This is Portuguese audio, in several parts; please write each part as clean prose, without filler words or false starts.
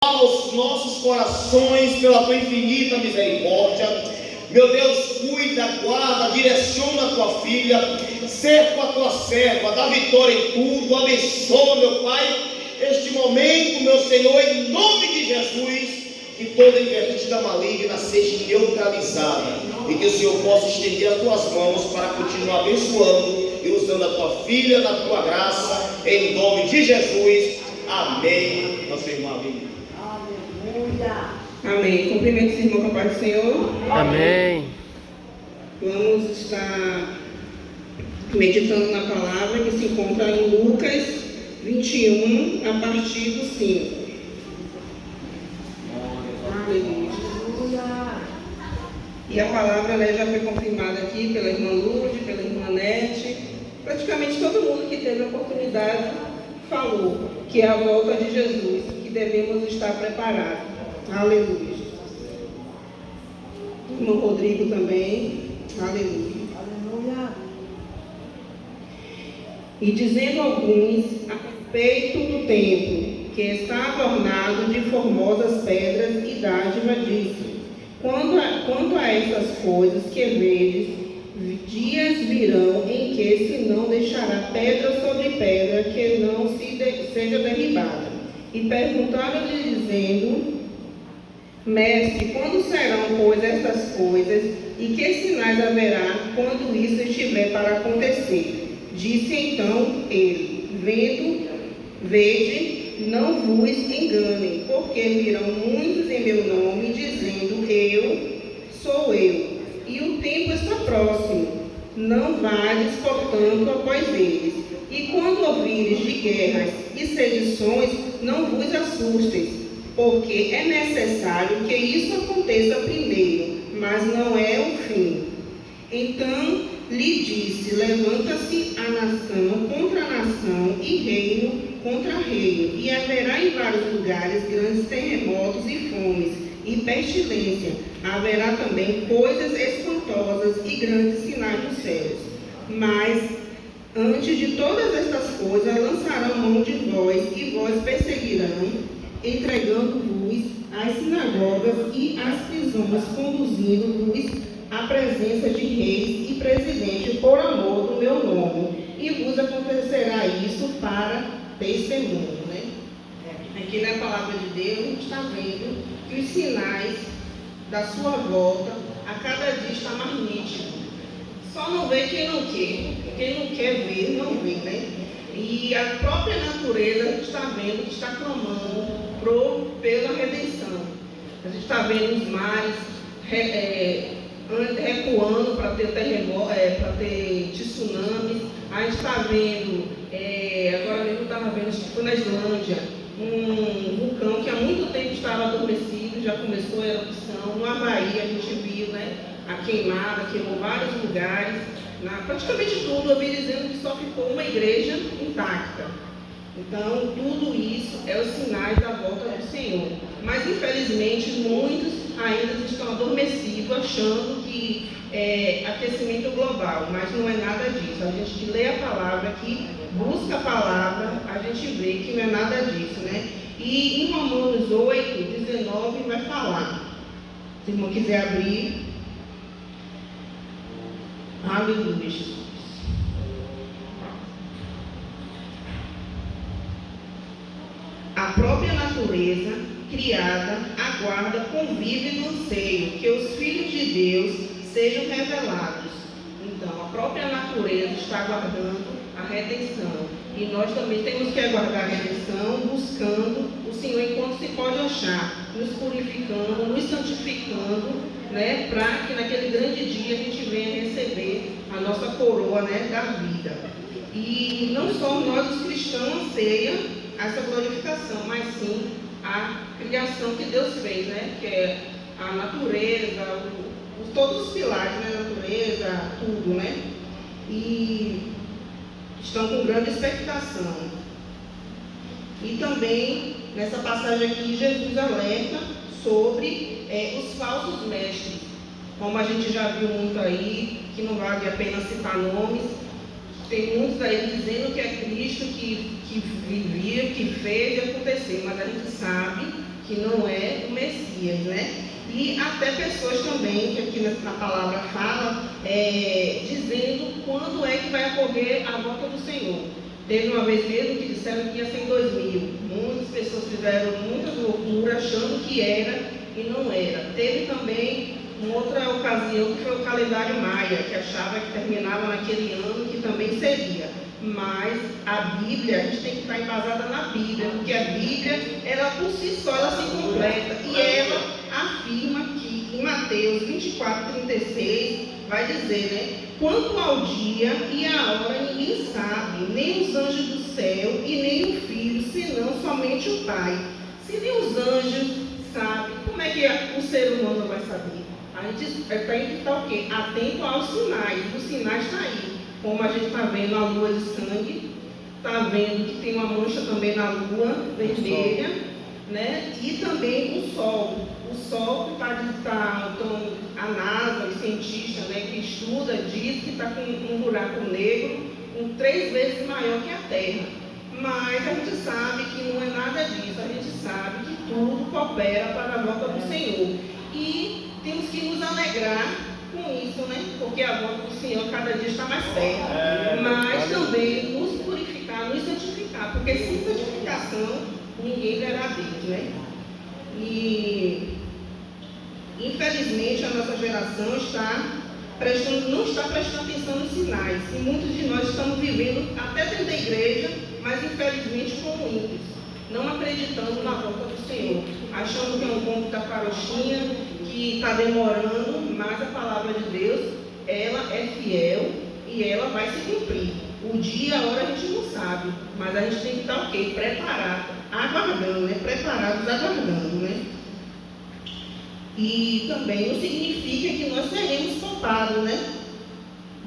aos nossos corações pela tua infinita misericórdia. Meu Deus, cuida, guarda, direciona a tua filha, cerca a tua serva, dá vitória em tudo, abençoa, meu Pai, este momento, meu Senhor, em nome de Jesus, que toda investida maligna seja neutralizada e que o Senhor possa estender as tuas mãos para continuar abençoando e usando a tua filha na tua graça, em nome de Jesus. Amém. Nosso irmão, amém. Amém. Cumprimento os irmãos com a paz do Senhor. Amém. Vamos estar meditando na palavra que se encontra em Lucas 21, a partir do 5. E a palavra já foi confirmada aqui pela irmã Lourdes, pela irmã Nete. Praticamente todo mundo que teve a oportunidade falou que é a volta de Jesus, que devemos estar preparados. Aleluia. Irmão Rodrigo também. Aleluia. Aleluia. E dizendo alguns a respeito do templo, que está adornado de formosas pedras e dádiva, disse: Quanto a essas coisas que vedes, dias virão em que se não deixará pedra sobre pedra que não seja derribada. E perguntaram-lhe, dizendo: Mestre, quando serão, pois, estas coisas, e que sinais haverá quando isso estiver para acontecer? Disse então ele: Vede, não vos enganem, porque virão muitos em meu nome, dizendo: Eu sou eu, e o tempo está próximo. Não vades, portanto, após eles. E quando ouvires de guerras e sedições, não vos assustes, porque é necessário que isso aconteça primeiro, mas não é o fim. Então lhe disse: Levanta-se a nação contra a nação e reino contra reino, e haverá em vários lugares grandes terremotos e fomes e pestilência. Haverá também coisas espantosas e grandes sinais dos céus. Mas antes de todas estas coisas lançarão mão de vós, e vós perseguirão, entregando-vos às sinagogas e às prisões, conduzindo-vos à presença de reis e presidentes por amor do meu nome. E vos acontecerá isso para testemunho, né? Aqui na palavra de Deus, a gente está vendo que os sinais da sua volta a cada dia está mais nítido. Só não vê quem não quer. Quem não quer ver, não vê, né? E a própria natureza está vendo, que está clamando pela redenção. A gente está vendo os mares recuando para ter terremoto, para ter tsunamis. A gente está vendo, agora mesmo eu estava vendo, acho que foi na Islândia, um vulcão que há muito tempo estava adormecido, já começou a erupção. No Havaí a gente viu, né, a queimada, queimou vários lugares, praticamente tudo. Eu vi dizendo que só ficou uma igreja intacta. Então, tudo isso é os sinais da volta do Senhor. Mas, infelizmente, muitos ainda estão adormecidos, achando que é aquecimento global, mas não é nada disso. A gente lê a palavra aqui, busca a palavra, a gente vê que não é nada disso, né? E em Romanos 8, 19 vai falar. Se o irmão quiser abrir. Aleluia, Jesus. A própria natureza criada aguarda com vivo anseio que os filhos de Deus sejam revelados. Então, a própria natureza está aguardando a redenção. E nós também temos que aguardar a redenção, buscando o Senhor enquanto se pode achar, nos purificando, nos santificando, né, para que naquele grande dia a gente venha receber a nossa coroa, né, da vida. E não só nós, os cristãos, anseiam essa glorificação, mas sim a criação que Deus fez, né, que é a natureza, todos os pilares, né, a natureza, tudo, né, e estão com grande expectação. E também, nessa passagem aqui, Jesus alerta sobre os falsos mestres, como a gente já viu muito aí, que não vale a pena citar nomes. Tem muitos aí dizendo que é Cristo que vivia, que fez e aconteceu, mas a gente sabe que não é o Messias, né? E até pessoas também, que aqui na palavra fala, dizendo quando é que vai ocorrer a volta do Senhor. Teve uma vez mesmo que disseram que ia ser em 2000. Muitas pessoas fizeram muitas loucuras achando que era e não era. Teve também uma outra ocasião que foi o calendário maia, que achava que terminava naquele ano, que também seria. Mas a Bíblia, a gente tem que estar embasada na Bíblia, porque a Bíblia, ela por si só, ela se completa. E ela afirma que em Mateus 24:36 vai dizer, né? Quanto ao dia e à hora ninguém sabe, nem os anjos do céu e nem o Filho, senão somente o Pai. Se nem os anjos sabem, como é que o ser humano vai saber? A gente tem que estar o quê? Atento aos sinais. Os sinais estão aí. Como a gente está vendo a lua de sangue, está vendo que tem uma mancha também na lua vermelha, né? E também o sol. O sol que está a NASA, os cientistas, né, que estuda, diz que está com um buraco negro 3 vezes maior que a Terra. Mas a gente sabe que não é nada disso. A gente sabe que tudo coopera para a volta do Senhor. E temos que nos alegrar com isso, né? Porque a volta do Senhor cada dia está mais perto. Mas também nos purificar, nos santificar. Porque sem santificação ninguém verá a Deus, né? E infelizmente a nossa geração não está prestando atenção nos sinais. E muitos de nós estamos vivendo até dentro da igreja, mas infelizmente como ímpios, não acreditando na volta do Senhor, achando que é um conto da carochinha, que está demorando, mas a palavra de Deus, ela é fiel e ela vai se cumprir. O dia e a hora a gente não sabe, mas a gente tem que estar o quê? Preparado, aguardando, né? Preparados, aguardando, né? E também não significa que nós seremos poupados, né?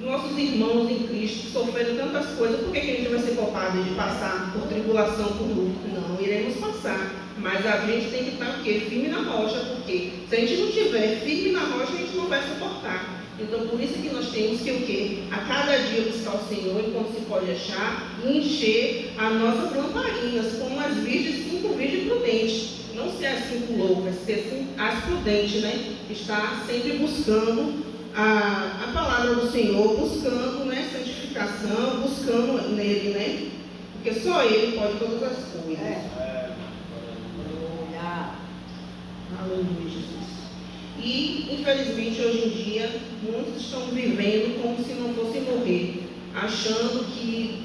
Nossos irmãos em Cristo sofreram tantas coisas, por que a gente vai ser poupado de passar por tribulação, por luto? Não, iremos passar. Mas a gente tem que estar o quê? Firme na rocha, porque se a gente não estiver firme na rocha, a gente não vai suportar. Então, por isso que nós temos que o quê? A cada dia buscar o Senhor, enquanto se pode achar, e encher as nossas lamparinas, como as virgens, 5 virgens prudentes. Não ser as 5 loucas, ser as prudentes, né? Estar sempre buscando a palavra do Senhor, buscando, né, santificação, buscando nele, né? Porque só Ele pode todas as coisas. Aleluia, Jesus. E, infelizmente, hoje em dia, muitos estão vivendo como se não fosse morrer, achando que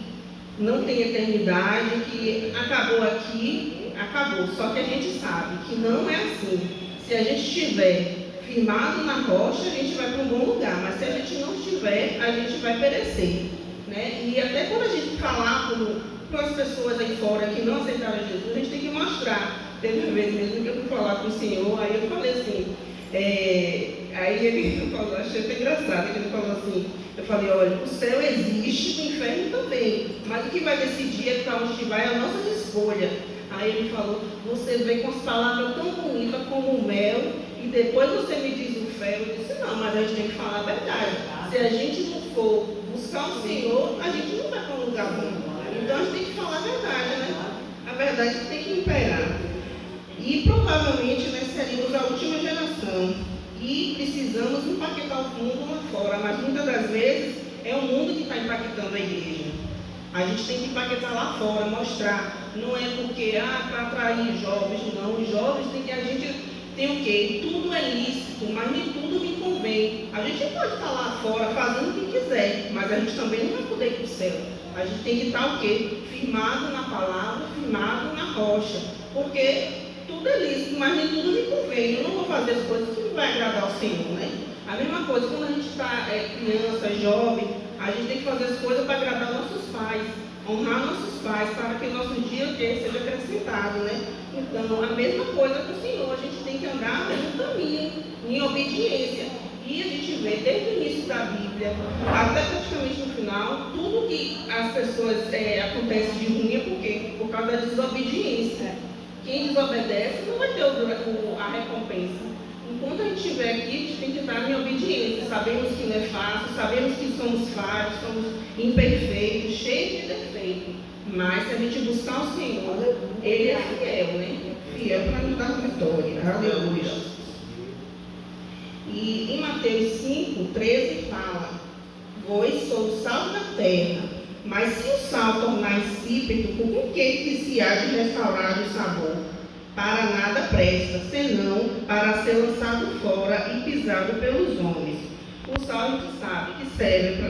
não tem eternidade, que acabou aqui, acabou. Só que a gente sabe que não é assim. Se a gente estiver firmado na rocha, a gente vai para um bom lugar, mas se a gente não estiver, a gente vai perecer, né? E até quando a gente falar para as pessoas aí fora que não aceitaram Jesus, a gente tem que mostrar. Teve uma vez mesmo que eu fui falar com o Senhor, aí eu falei assim, aí ele falou, achei até engraçado, que ele falou assim, eu falei, olha, o céu existe, o inferno também, mas o que vai decidir é para onde vai a nossa escolha. Aí ele falou, você vem com as palavras tão bonitas como o mel, e depois você me diz o fel. Eu disse, não, mas a gente tem que falar a verdade. Se a gente não for buscar o Senhor, a gente não vai para um lugar bom. Então a gente tem que falar a verdade, né? A verdade tem que imperar. E provavelmente nós seríamos a última geração. E precisamos impactar o mundo lá fora, mas muitas das vezes é o mundo que está impactando a igreja. A gente tem que impactar lá fora, mostrar. Não é porque, para atrair jovens, não. Os jovens tem que a gente tem o quê? Tudo é lícito, mas nem tudo me convém. A gente pode estar lá fora fazendo o que quiser, mas a gente também não vai poder ir para o céu. A gente tem que estar o quê? Firmado na palavra, firmado na rocha. Porque tudo é lícito, mas nem tudo me convém. Eu não vou fazer as coisas que não vai agradar ao Senhor, né? A mesma coisa, quando a gente está criança, jovem, a gente tem que fazer as coisas para agradar nossos pais, honrar nossos pais, para que o nosso dia seja acrescentado, né? Então, a mesma coisa com o Senhor, a gente tem que andar no caminho, em obediência. E a gente vê desde o início da Bíblia, até praticamente no final, tudo que as pessoas acontece de ruim é por quê? Por causa da desobediência. Quem desobedece não vai ter a recompensa. Enquanto a gente estiver aqui, a gente tem que estar em obediência. Sabemos que não é fácil, sabemos que somos falhos, somos imperfeitos, cheios de defeitos. Mas se a gente buscar o Senhor, Ele é fiel, né? fiel para nos dar vitória. Aleluia. E em Mateus 5, 13 fala: vós sois o sal da terra, mas se o sal tornar insípido, com que se há de restaurar o sabor? Para nada presta, senão para ser lançado fora e pisado pelos homens. O sal a gente sabe que serve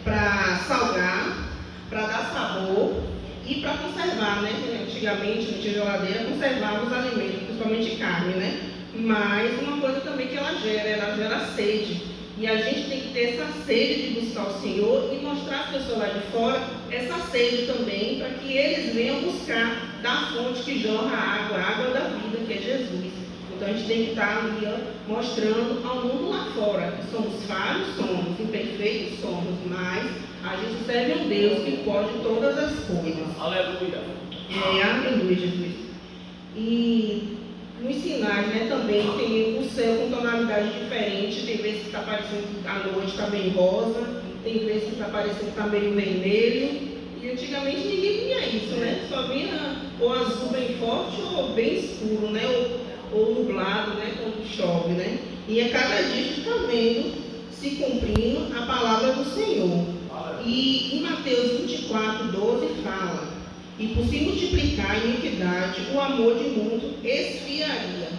para salgar, para dar sabor e para conservar, né? Antigamente, não tinha geladeira, conservava os alimentos, principalmente carne, né? Mas uma coisa também que ela gera sede. E a gente tem que ter essa sede de buscar o Senhor e mostrar às pessoas lá de fora essa sede também, para que eles venham buscar da fonte que jorra a água da vida, que é Jesus. Então a gente tem que estar ali mostrando ao mundo lá fora que somos falhos, somos imperfeitos, somos, mas a gente serve um Deus que pode todas as coisas. Aleluia. Aleluia, Jesus. E nos sinais, né, também tem o céu com tonalidade diferente. Tem vezes que está parecendo que à noite está bem rosa, tem vezes que está parecendo que está meio vermelho. E antigamente ninguém via isso, né? Só via ou azul bem forte ou bem escuro, né? Ou nublado, né? Quando chove, né? E a cada dia a gente está vendo se cumprindo a palavra do Senhor. E em Mateus 24, 12 fala: e por se multiplicar a iniquidade, o amor de muito esfriaria.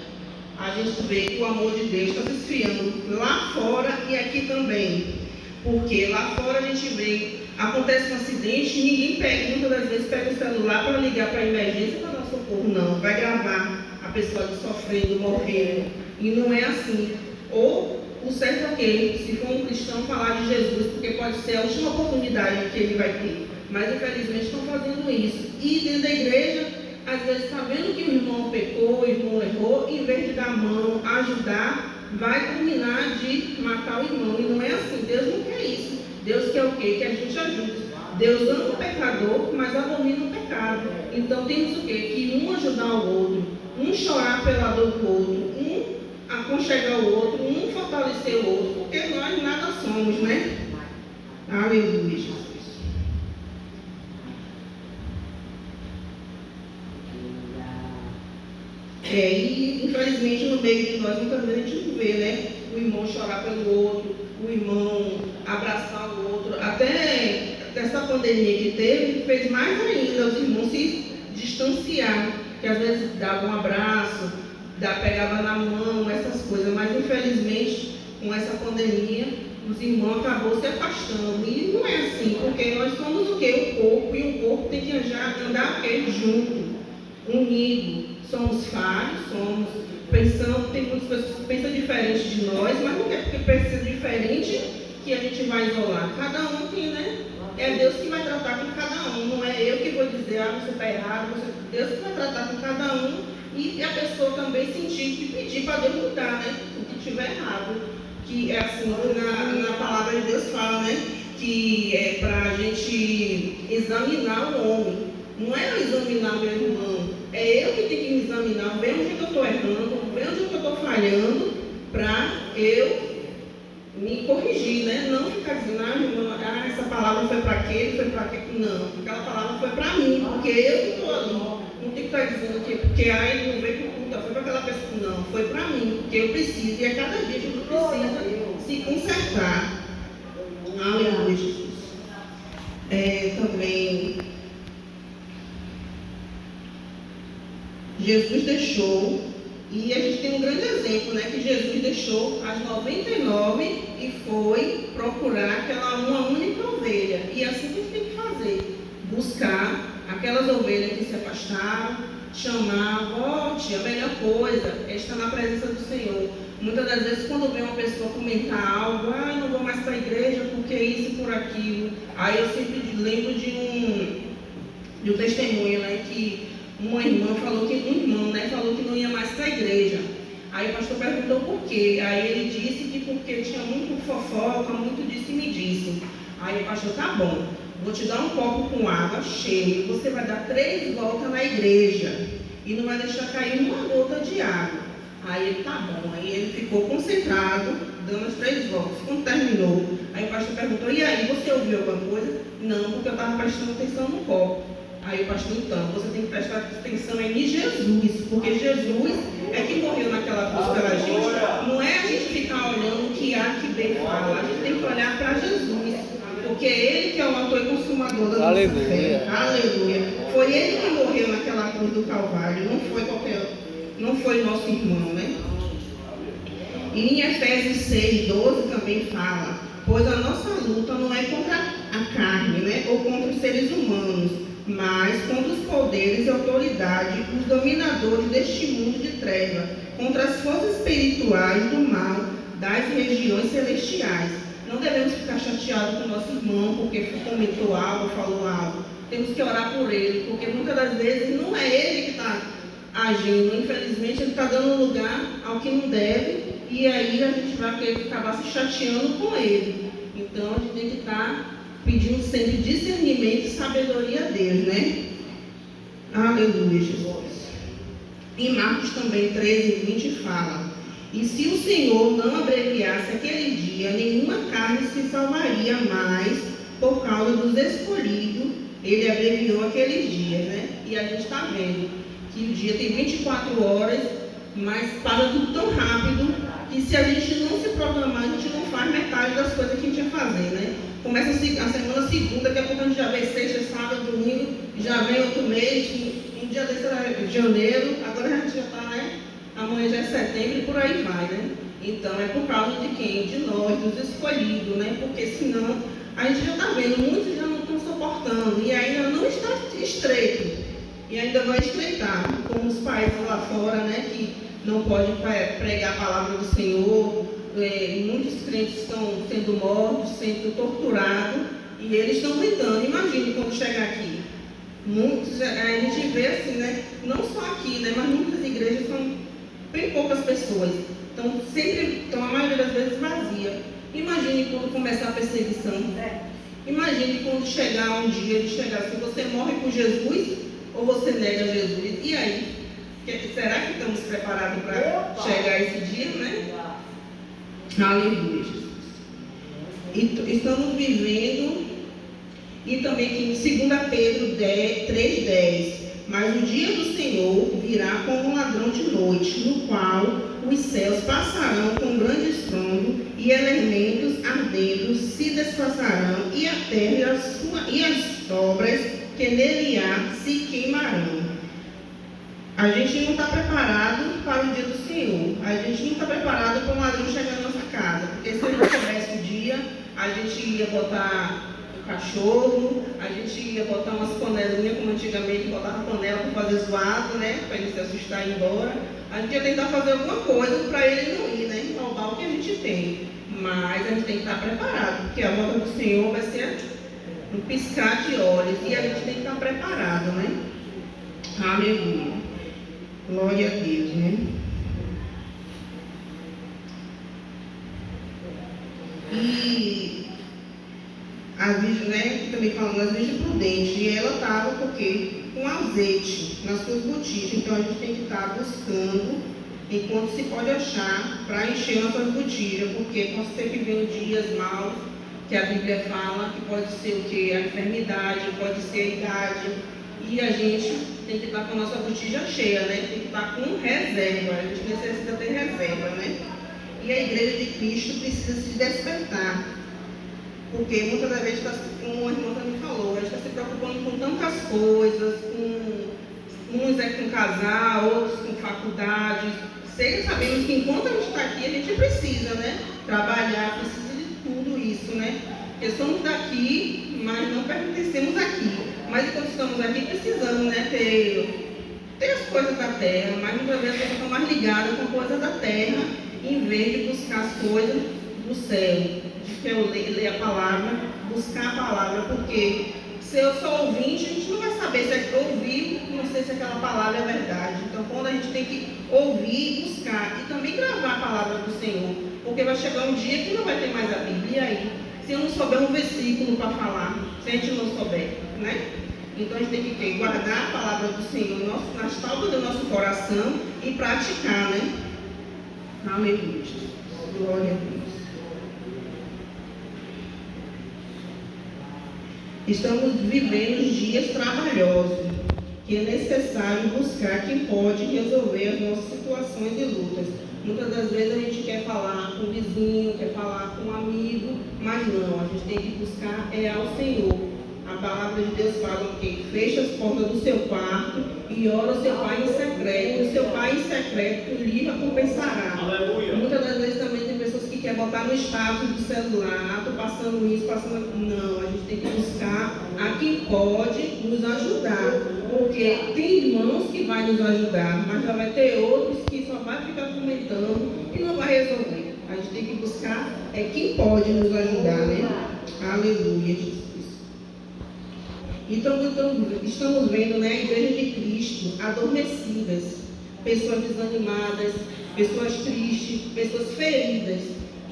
A gente vê que o amor de Deus está se esfriando lá fora e aqui também. Porque lá fora a gente vê, acontece um acidente, ninguém pega, muitas das vezes pega o celular para ligar para a emergência para dar socorro, não. Vai gravar a pessoa ali sofrendo, morrendo. E não é assim. Ou o certo é que, se for um cristão, falar de Jesus, porque pode ser a última oportunidade que ele vai ter. Mas infelizmente estão fazendo isso. E dentro da igreja, às vezes está vendo que o irmão pecou, o irmão errou, em vez de dar a mão, ajudar, vai culminar de matar o irmão. E não é assim. Deus não quer isso. Deus quer o quê? Que a gente ajude. Deus ama o pecador, mas abomina o pecado. Então temos o quê? Que um ajudar o outro, um chorar pela dor do outro, um aconchegar o outro, um fortalecer o outro, porque nós nada somos, né? Aleluia. E infelizmente no meio de nós muitas vezes a gente não vê, né? O irmão chorar pelo outro, o irmão abraçar o outro. Até essa pandemia que teve, fez mais ainda os irmãos se distanciar, que às vezes dava um abraço, pegava na mão, essas coisas, mas infelizmente com essa pandemia os irmãos acabou se afastando. E não é assim, porque nós somos o quê? O corpo, e o corpo tem que andar o quê? Junto, unido. Somos falhos, pensando, tem muitas pessoas que pensam diferente de nós, mas não é porque pensa diferente que a gente vai isolar. Cada um tem, né? É Deus que vai tratar com cada um, não é eu que vou dizer, você está errado, Deus que vai tratar com cada um, e a pessoa também sentir que pedir para Deus mudar, né? O que estiver errado. Que é assim, na palavra de Deus fala, né? Que é para a gente examinar o homem. Não é eu examinar meu irmão, é eu que tenho que me examinar, ver onde eu estou errando, ver onde eu estou falhando, para eu me corrigir, né? Não ficar dizendo, irmão, essa palavra foi para aquele, foi para aquele. Não, aquela palavra foi para mim, porque eu que estou ali. Não tem que estar dizendo que porque ele não veio para o culto, foi para aquela pessoa. Não, foi para mim, porque eu preciso, e a cada dia a gente precisa se consertar. Aleluia, Jesus. Também Jesus deixou, e a gente tem um grande exemplo, né? Que Jesus deixou as 99 e foi procurar uma única ovelha. E assim que a gente tem que fazer, buscar aquelas ovelhas que se afastaram, chamar, volte, a melhor coisa é estar na presença do Senhor. Muitas das vezes quando vem uma pessoa comentar algo, não vou mais para a igreja porque isso e por aquilo, aí eu sempre lembro de um testemunho, né? Que uma irmã falou que, falou que não ia mais para a igreja. Aí o pastor perguntou por quê. Aí ele disse que porque tinha muito fofoca, muito disse e me disse. Aí o pastor, tá bom, vou te dar um copo com água cheio, você vai dar 3 voltas na igreja e não vai deixar cair uma gota de água. Aí ele, tá bom. Aí ele ficou concentrado, dando as 3 voltas. Quando terminou, aí o pastor perguntou, e aí, você ouviu alguma coisa? Não, porque eu estava prestando atenção no copo. Aí o pastor, então, você tem que prestar atenção em Jesus, porque Jesus é que morreu naquela cruz pela gente. Não é a gente ficar olhando o que A que B fala, a gente tem que olhar para Jesus, porque é Ele que é o autor e consumador da nossa fé. Aleluia. Foi Ele que morreu naquela cruz do Calvário, não foi qualquer outro, não foi nosso irmão, né? E em Efésios 6:12 também fala: pois a nossa luta não é contra a carne, né, ou contra os seres humanos, mas contra os poderes e autoridades, os dominadores deste mundo de trevas, contra as forças espirituais do mal das regiões celestiais. Não devemos ficar chateados com o nosso irmão porque comentou algo, falou algo. Temos que orar por ele, porque muitas das vezes não é ele que está agindo. Infelizmente, ele está dando lugar ao que não deve, e aí a gente vai acabar se chateando com ele. Então, a gente tem que estar pedindo sempre discernimento e sabedoria a Deus, né? Aleluia, Jesus. Em Marcos também 13:20 fala: e se o Senhor não abreviasse aquele dia, nenhuma carne se salvaria mais por causa dos escolhidos. Ele abreviou aqueles dias, né? E a gente está vendo que o dia tem 24 horas, mas passa tudo tão rápido que se a gente não se programar, a gente não faz metade das coisas que a gente ia fazer, né? Começa a semana segunda, daqui a pouco a gente já vem sexta, sábado, domingo, já vem outro mês, um dia desse era janeiro, agora a gente já está, né? Amanhã já é setembro e por aí vai, né? Então é por causa de quem? De nós, dos escolhidos, né? Porque senão a gente já está vendo, muitos já não estão suportando e ainda não está estreito. E ainda vai estreitar, como os países lá fora, né? Que não podem pregar a palavra do Senhor. Muitos crentes estão sendo mortos, sendo torturados, e eles estão gritando. Imagine quando chegar aqui. Muitos, a gente vê assim, né? Não só aqui, né? Mas muitas igrejas são bem poucas pessoas. Então, a maioria das vezes vazia. Imagine quando começar a perseguição. Imagine quando chegar um dia de chegar assim, você morre por Jesus ou você nega Jesus? E aí? Será que estamos preparados para chegar esse dia, né? Aleluia, Jesus. E estamos vivendo, e também aqui em 2 Pedro 3:10, mas o dia do Senhor virá como um ladrão de noite, no qual os céus passarão com grande estrondo, e elementos ardendo se desfaçarão, e a terra e as obras que nele há se queimarão. A gente não está preparado para o dia do Senhor. A gente não está preparado para um ladrão chegar na nossa casa. Porque se ele soubesse o dia, a gente ia botar o cachorro, a gente ia botar umas panelinhas, como antigamente botava panela para fazer zoado, né? Para ele se assustar e ir embora. A gente ia tentar fazer alguma coisa para ele não ir, né? Roubar o que a gente tem. Mas a gente tem que estar preparado, porque a volta do Senhor vai ser um piscar de olhos. E a gente tem que estar preparado, né? Aleluia. Glória a Deus, né? E a Virgem, né, também falando das Virgens Prudentes, e ela estava com azeite nas suas botijas. Então a gente tem que estar buscando enquanto se pode achar para encher nossas botijas, porque pode ser que venham dias maus, que a Bíblia fala, que pode ser o que? A enfermidade, pode ser a idade, e a gente tem que estar com a nossa botija cheia, né? Tem que estar com reserva, a gente necessita ter reserva, né? E a Igreja de Cristo precisa se despertar, porque muitas das vezes, como a irmã também falou, a gente está se preocupando com tantas coisas, uns é com casal, outros com faculdade. Sabemos que enquanto a gente está aqui, a gente precisa, né? Trabalhar, precisa de tudo isso, né? Porque somos daqui, mas não pertencemos aqui. Mas enquanto estamos aqui, precisamos, né, ter as coisas da terra, mas muitas vezes a gente está mais ligada com coisas da terra, em vez de buscar as coisas do céu, de que eu ler a palavra, buscar a palavra, porque se eu sou ouvinte, a gente não vai saber se é ouvir, não sei se aquela palavra é verdade. Então, quando a gente tem que ouvir, buscar e também gravar a palavra do Senhor, porque vai chegar um dia que não vai ter mais a Bíblia aí. Se eu não souber um versículo para falar, se a gente não souber, né? Então a gente tem que guardar a palavra do Senhor nas tábuas do nosso coração e praticar, né? Aleluia. Glória a Deus. Estamos vivendo dias trabalhosos, que é necessário buscar quem pode resolver as nossas situações e lutas. Muitas das vezes a gente quer falar com o vizinho, quer falar com um amigo, mas não, a gente tem que buscar ao Senhor. A palavra de Deus fala que fecha as portas do seu quarto e ora ao seu pai em secreto. O seu pai em secreto lhe recompensará. Aleluia. Muitas das vezes também tem pessoas que querem botar no status do celular, estou passando isso, passando aquilo. Não, a gente tem que buscar a quem pode nos ajudar. Porque tem irmãos que vai nos ajudar, mas já vai ter outros que só vai ficar comentando e não vai resolver. A gente tem que buscar quem pode nos ajudar, né? Aleluia, Jesus. Então, estamos vendo, né, a Igreja de Cristo adormecidas, pessoas desanimadas, pessoas tristes, pessoas feridas.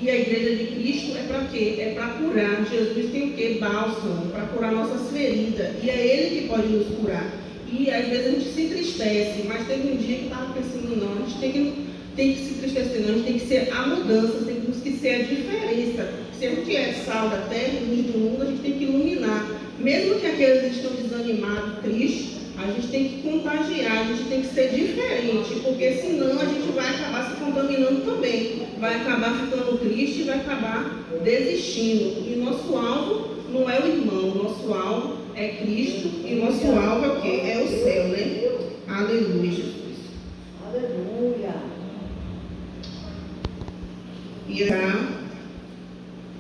E a Igreja de Cristo é para quê? É para curar. Jesus tem o quê? Bálsamo, para curar nossas feridas. E é Ele que pode nos curar. E às vezes a gente se entristece, mas teve um dia que estava pensando, não, a gente tem que se entristecer, não, a gente tem que ser a mudança, temos que ser a diferença. Se a gente é sal da terra, luz do mundo, a gente tem que iluminar. Mesmo que aqueles que estão desanimados, tristes, a gente tem que contagiar, a gente tem que ser diferente, porque senão a gente vai acabar se contaminando também, vai acabar ficando triste e vai acabar desistindo. E nosso alvo não é o irmão, nosso alvo é Cristo e nosso alvo é o quê? É o céu, né? Aleluia, Jesus. Aleluia.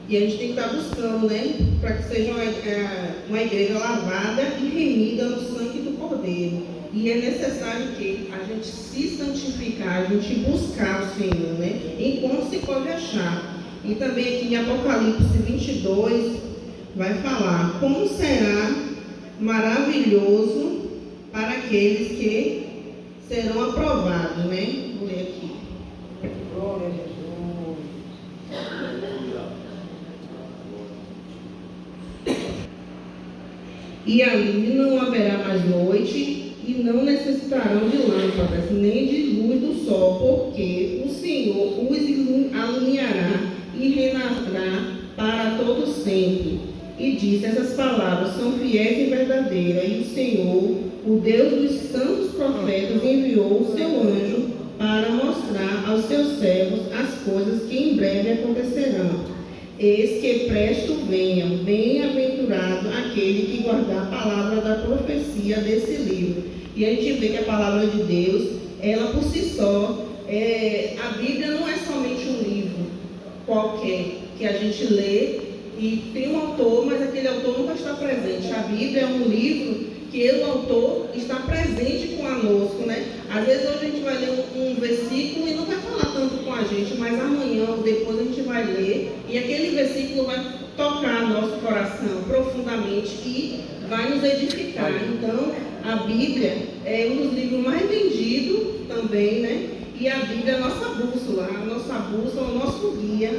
E a gente tem que estar buscando, né? Para que seja uma igreja lavada e remida no sangue do Cordeiro. E é necessário que a gente se santificar, a gente buscar o Senhor, né? Enquanto se pode achar. E também aqui em Apocalipse 22 vai falar: como será maravilhoso para aqueles que serão aprovados, né? Vou ler aqui. Glória a Jesus. E ali não haverá mais noite, e não necessitarão de lâmpadas, nem de luz do sol, porque o Senhor os alumiará e reinará para todo sempre. E disse: essas palavras são fiéis e verdadeiras, e o Senhor, o Deus dos santos profetas, enviou o seu anjo para mostrar aos seus servos as coisas que em breve acontecerão. Eis que presto venham, bem-aventurado aquele que guardar a palavra da profecia desse livro. E a gente vê que a palavra de Deus, ela por si só, a Bíblia não é somente um livro qualquer que a gente lê e tem um autor, mas aquele autor nunca está presente. A Bíblia é um livro que o autor está presente conosco, né? Às vezes hoje a gente vai ler um versículo e não vai falar tanto com a gente, mas amanhã ou depois a gente vai ler e aquele versículo vai tocar nosso coração profundamente e vai nos edificar. Então, a Bíblia é um dos livros mais vendidos também, né? E a Bíblia é a nossa bússola, o nosso guia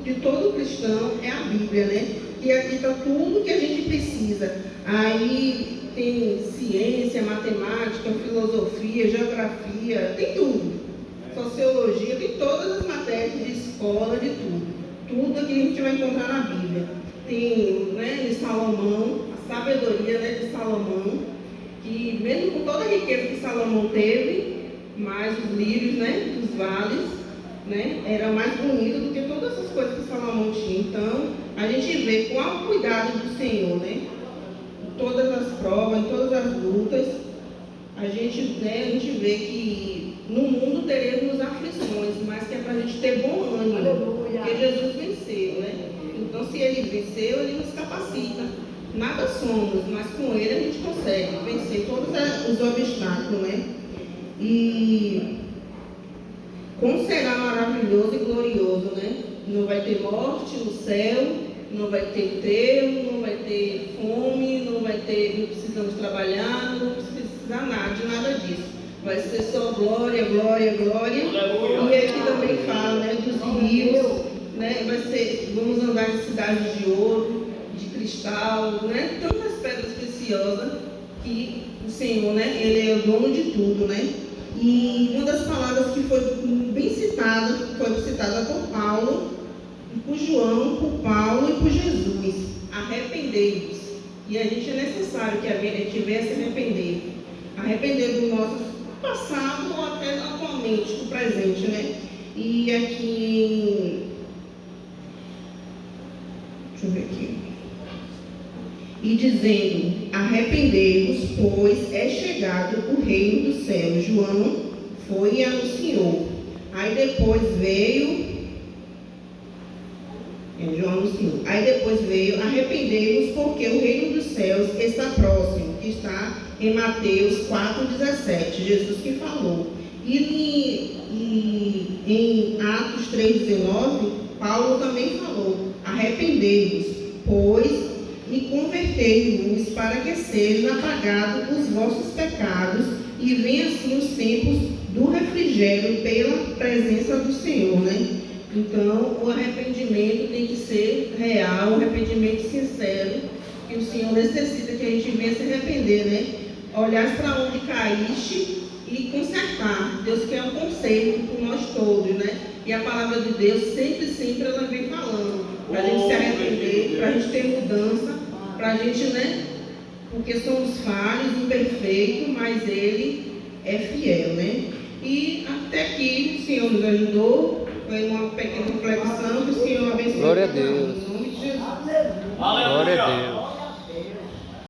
de todo cristão é a Bíblia, né? E aqui está tudo que a gente precisa. Aí tem ciência, matemática, filosofia, geografia, tem tudo. Sociologia, tem todas as matérias de escola, de tudo. Tudo aqui a gente vai encontrar na Bíblia. Tem, né, de Salomão, a sabedoria, né, de Salomão, que mesmo com toda a riqueza que Salomão teve, mas os lírios, né, dos vales, né, era mais bonito do que todas essas coisas que Salomão tinha. Então, a gente vê qual o cuidado do Senhor, né? Em todas as provas, em todas as lutas, a gente vê que no mundo teremos aflições, mas que é para a gente ter bom ânimo, porque Jesus venceu, né? Então, se Ele venceu, Ele nos capacita. Nada somos, mas com Ele a gente consegue vencer todos os obstáculos, né? E como será maravilhoso e glorioso, né? Não vai ter morte no céu, não vai ter enterro, não vai ter fome, não precisamos trabalhar, não precisar de nada disso. Vai ser só glória, glória, glória. E aqui também fala, né, dos rios, né? Vamos andar em cidades de ouro, de cristal, né? Tantas pedras preciosas que o Senhor, né? Ele é o dono de tudo, né? E uma das palavras que foi bem citada, foi citada por Paulo, por João, por Paulo e por Jesus: arrependei-vos. E a gente é necessário que a gente venha se arrepender. Arrepender do nosso passado ou até atualmente, do presente, né? E aqui, deixa eu ver aqui. E dizendo, arrependei-vos, pois é chegado o reino dos céus. João foi e anunciou. Aí depois veio, João anunciou. Aí depois veio, arrependei-vos, porque o reino dos céus está próximo, que está em Mateus 4,17, Jesus que falou. E em Atos 3,19, Paulo também falou, arrependei-vos, pois e convertei-vos para que sejam apagados os vossos pecados e venham assim os tempos do refrigério pela presença do Senhor, né? Então, o arrependimento tem que ser real, um arrependimento sincero, que o Senhor necessita que a gente venha se arrepender, né? Olhar para onde caíste e consertar. Deus quer um conserto por nós todos, né? E a palavra de Deus sempre ela vem falando para a gente se arrepender, para a gente ter mudança, para a gente, né? Porque somos falhos, imperfeitos, mas Ele é fiel, né? E até aqui o Senhor nos ajudou, foi uma pequena reflexão que o Senhor abençoe. Glória a Deus. Em nome de Jesus. Glória a Deus.